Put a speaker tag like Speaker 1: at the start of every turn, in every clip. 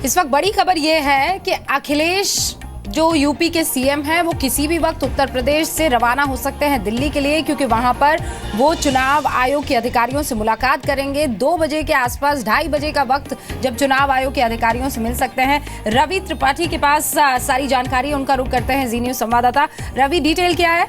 Speaker 1: इस वक्त बड़ी खबर यह है कि अखिलेश जो यूपी के सीएम हैं वो किसी भी वक्त उत्तर प्रदेश से रवाना हो सकते हैं दिल्ली के लिए, क्योंकि वहां पर वो चुनाव आयोग के अधिकारियों से मुलाकात करेंगे। 2 बजे के आसपास, 2:30 बजे का वक्त जब चुनाव आयोग के अधिकारियों से मिल सकते हैं। रवि त्रिपाठी के पास सारी जानकारी, उनका रुख करते हैं जी न्यूज संवाददाता। रवि, डिटेल क्या है?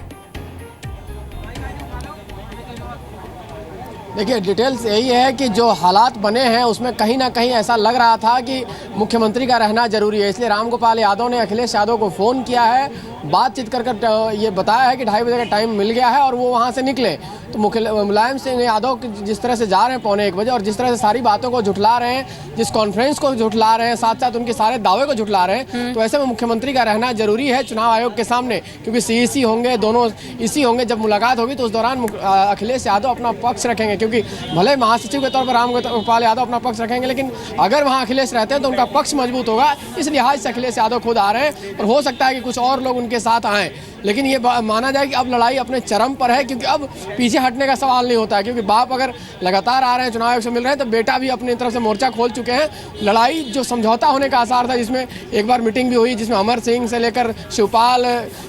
Speaker 2: देखिए, डिटेल्स यही है कि जो हालात बने हैं उसमें कहीं ना कहीं ऐसा लग रहा था कि मुख्यमंत्री का रहना जरूरी है, इसलिए रामगोपाल यादव ने अखिलेश यादव को फ़ोन किया है, बातचीत कर ये बताया है कि 2:30 बजे का टाइम मिल गया है और वो वहाँ से निकले। तो मुलायम सिंह यादव जिस तरह से जा रहे हैं 1:45 बजे और जिस तरह से सारी बातों को झुठला रहे हैं, जिस कॉन्फ्रेंस को झुठला रहे हैं, साथ साथ उनके सारे दावे को झुठला रहे हैं, तो ऐसे में मुख्यमंत्री का रहना जरूरी है चुनाव आयोग के सामने, क्योंकि सीईसी होंगे, दोनों इसी होंगे। जब मुलाकात होगी तो उस दौरान अखिलेश यादव अपना पक्ष रखेंगे, क्योंकि भले महासचिव के तौर पर रामगोपाल यादव अपना पक्ष रखेंगे, लेकिन अगर वहाँ अखिलेश रहते हैं तो उनका पक्ष मजबूत होगा। इस लिहाज से अखिलेश यादव खुद आ रहे हैं और हो सकता है कि कुछ और लोग उनके साथ आएँ। लेकिन ये माना जाए कि अब लड़ाई अपने चरम पर है, क्योंकि अब पीछे हटने का सवाल नहीं होता है, क्योंकि बाप अगर लगातार आ रहे हैं, चुनाव आयोग से मिल रहे हैं, तो बेटा भी अपनी तरफ से मोर्चा खोल चुके हैं। लड़ाई जो समझौता होने का आसार था, जिसमें एक बार मीटिंग भी हुई जिसमें अमर सिंह से लेकर शिवपाल,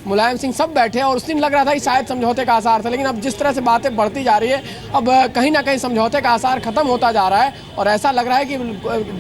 Speaker 2: मुलायम सिंह सब बैठे और उस दिन लग रहा था कि शायद समझौते का आसार था, लेकिन अब जिस तरह से बातें बढ़ती जा रही है, अब कहीं ना कहीं समझौते का आसार खत्म होता जा रहा है और ऐसा लग रहा है कि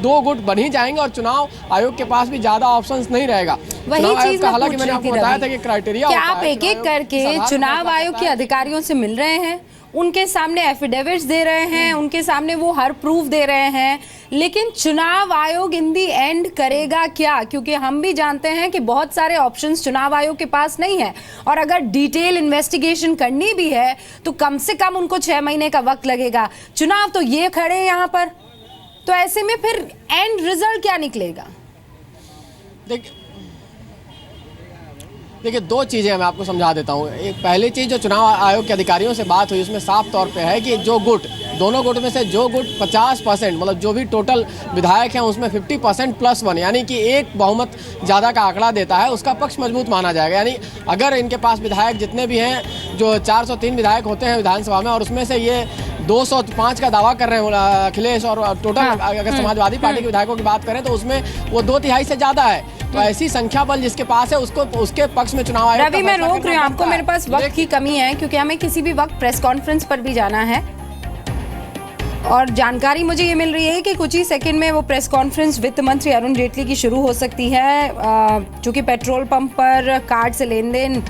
Speaker 2: 2 गुट बन ही जाएंगे और चुनाव आयोग के पास भी ज्यादा ऑप्शंस नहीं रहेगा।
Speaker 1: वही चीज
Speaker 2: हालांकि मैंने आपको बताया था कि क्राइटेरिया
Speaker 1: क्या आप एक एक करके चुनाव आयोग के अधिकारियों से मिल रहे हैं, उनके सामने एफिडेविट्स दे रहे हैं, उनके सामने वो हर प्रूफ दे रहे हैं, लेकिन चुनाव आयोग इन दी एंड करेगा क्या? क्योंकि हम भी जानते हैं कि बहुत सारे ऑप्शंस चुनाव आयोग के पास नहीं है और अगर डिटेल इन्वेस्टिगेशन करनी भी है तो कम से कम उनको 6 महीने का वक्त लगेगा। चुनाव तो ये खड़े हैं यहाँ पर, तो ऐसे में फिर एंड रिजल्ट क्या निकलेगा?
Speaker 2: देखिए 2 चीज़ें मैं आपको समझा देता हूँ। एक पहली चीज़, जो चुनाव आयोग के अधिकारियों से बात हुई उसमें साफ तौर पे है कि जो गुट, दोनों गुट में से जो गुट 50%, मतलब जो भी टोटल विधायक हैं उसमें 50% +1, यानी कि एक बहुमत ज़्यादा का आंकड़ा देता है, उसका पक्ष मजबूत माना जाएगा। यानी अगर इनके पास विधायक जितने भी हैं, जो 403 विधायक होते हैं विधानसभा में, और उसमें से ये 205 का दावा कर रहे हैं अखिलेश, और टोटल अगर समाजवादी पार्टी के विधायकों की बात करें तो उसमें वो 2/3 से ज़्यादा है। तो ऐसी संख्या बल जिसके पास है उसको, उसके पक्ष में चुनाव आयोग।
Speaker 1: रवि, मैं रोक रही हूँ आपको, मेरे पास वक्त की कमी है क्योंकि हमें किसी भी वक्त प्रेस कॉन्फ्रेंस पर भी जाना है और जानकारी मुझे ये मिल रही है कि कुछ ही सेकंड में वो प्रेस कॉन्फ्रेंस वित्त मंत्री अरुण जेटली की शुरू हो सकती है। चूंकि पेट्रोल पंप पर कार्ड से लेन देन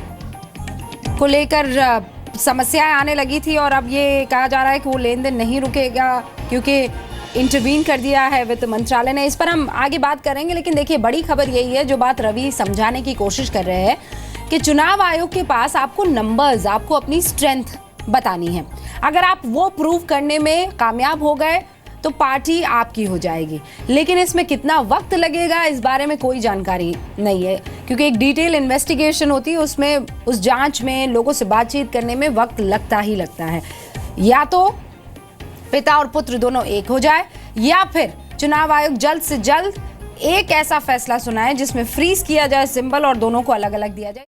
Speaker 1: को लेकर समस्याएं आने लगी थी और अब ये कहा जा रहा है कि वो लेन देन नहीं रुकेगा क्योंकि इंटरवीन कर दिया है वित्त मंत्रालय ने। इस पर हम आगे बात करेंगे, लेकिन देखिए बड़ी खबर यही है, जो बात रवि समझाने की कोशिश कर रहे हैं कि चुनाव आयोग के पास आपको नंबर्स, आपको अपनी स्ट्रेंथ बतानी है। अगर आप वो प्रूव करने में कामयाब हो गए तो पार्टी आपकी हो जाएगी, लेकिन इसमें कितना वक्त लगेगा इस बारे में कोई जानकारी नहीं है, क्योंकि एक डिटेल इन्वेस्टिगेशन होती है, उसमें उस जांच में लोगों से बातचीत करने में वक्त लगता ही लगता है। या तो पिता और पुत्र दोनों एक हो जाए, या फिर चुनाव आयोग जल्द से जल्द एक ऐसा फैसला सुनाए जिसमें फ्रीज किया जाए सिंबल और दोनों को अलग अलग दिया जाए।